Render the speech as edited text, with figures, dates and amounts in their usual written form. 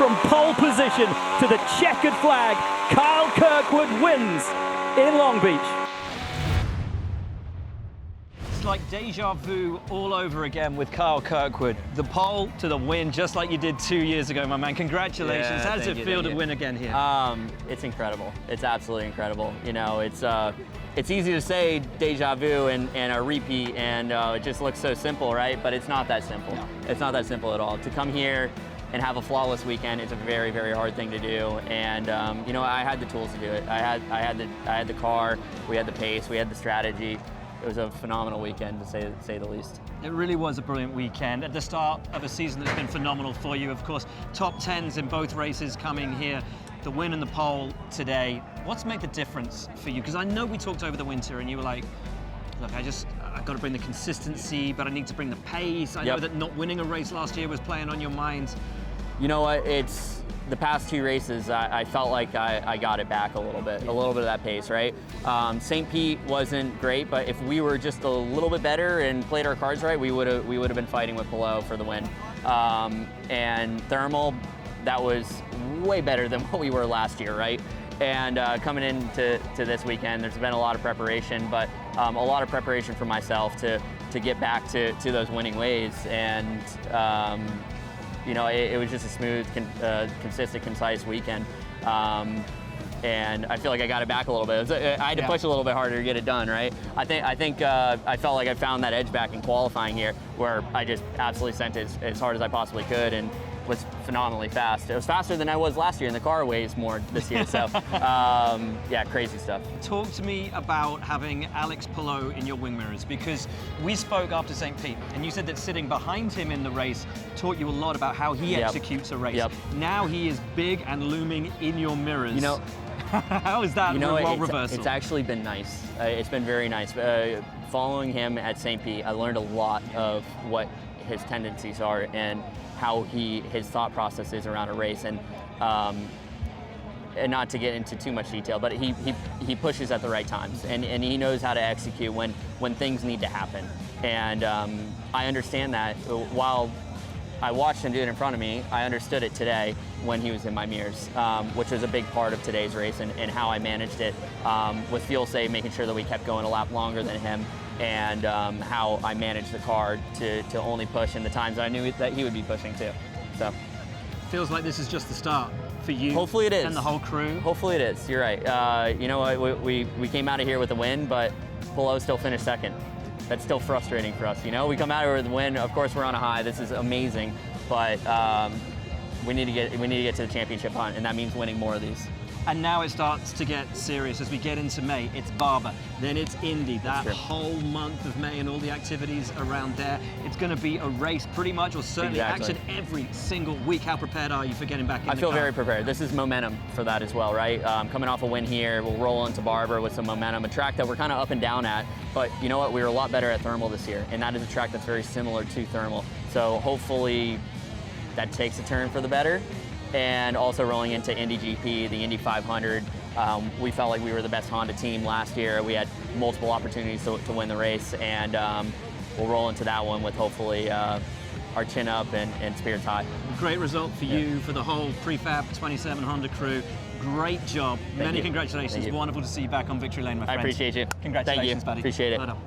from pole position to the checkered flag, Kyle Kirkwood wins in Long Beach. It's like deja vu all over again with Kyle Kirkwood. The pole to the win, just like you did 2 years ago, my man. Congratulations. Yeah, How does it feel to win again here? It's incredible. It's absolutely incredible. You know, it's easy to say deja vu and a repeat, and it just looks so simple, right? But it's not that simple. No. It's not that simple at all. To come here and have a flawless weekend, it's a very, very hard thing to do. And you know, I had the tools to do it. I had the car. We had the pace. We had the strategy. It was a phenomenal weekend, to say the least. It really was a brilliant weekend. At the start of a season that's been phenomenal for you, of course, top 10s in both races coming here, the win and the pole today. What's made the difference for you? Because I know we talked over the winter and you were like, look, I've got to bring the consistency, but I need to bring the pace. I know that not winning a race last year was playing on your mind. You know what, it's the past 2 races, I felt like I got it back a little bit of that pace, right? St. Pete wasn't great, but if we were just a little bit better and played our cards right, we would have been fighting with Palou for the win. And Thermal, that was way better than what we were last year, right? And coming into this weekend, there's been a lot of preparation, but a lot of preparation for myself to get back to those winning ways. And you know, it was just a smooth, consistent, concise weekend. And I feel like I got it back a little bit. I had to push a little bit harder to get it done, right? I think I felt like I found that edge back in qualifying here, where I just absolutely sent it as hard as I possibly could, and was phenomenally fast. It was faster than I was last year, and the car weighs more this year, so yeah, crazy stuff. Talk to me about having Alex Palou in your wing mirrors, because we spoke after St. Pete, and you said that sitting behind him in the race taught you a lot about how he executes a race. Now he is big and looming in your mirrors. You know, how is that role reversal? It's actually been nice. It's been very nice. Following him at St. Pete, I learned a lot of what his tendencies are and how his thought process is around a race, and not to get into too much detail, but he pushes at the right times, and he knows how to execute when things need to happen. And I understand that. While I watched him do it in front of me, I understood it today when he was in my mirrors, which was a big part of today's race, and how I managed it with fuel save, making sure that we kept going a lap longer than him, and how I managed the car to only push in the times I knew that he would be pushing too. So feels like this is just the start for you. Hopefully it is. And the whole crew. Hopefully it is. You're right. You know what? We came out of here with a win, but Palou still finished second. That's still frustrating for us. You know, we come out of here with a win. Of course, we're on a high. This is amazing, but we need to get to the championship hunt, and that means winning more of these. And now it starts to get serious as we get into May. It's Barber, then it's Indy, that whole month of May and all the activities around there. It's going to be a race pretty much, or certainly action every single week. How prepared are you for getting back in the car? I feel very prepared. This is momentum for that as well, right? Coming off a win here, we'll roll into Barber with some momentum, a track that we're kind of up and down at, but you know what? We were a lot better at Thermal this year, and that is a track that's very similar to Thermal. So hopefully that takes a turn for the better. And also rolling into Indy GP, the Indy 500. We felt like we were the best Honda team last year. We had multiple opportunities to win the race, and we'll roll into that one with hopefully our chin up and spirits high. Great result for you, for the whole Prefab 27 Honda crew. Great job. Many congratulations. Wonderful to see you back on victory lane, my friend. I appreciate you. Congratulations, buddy. Appreciate it. Well done.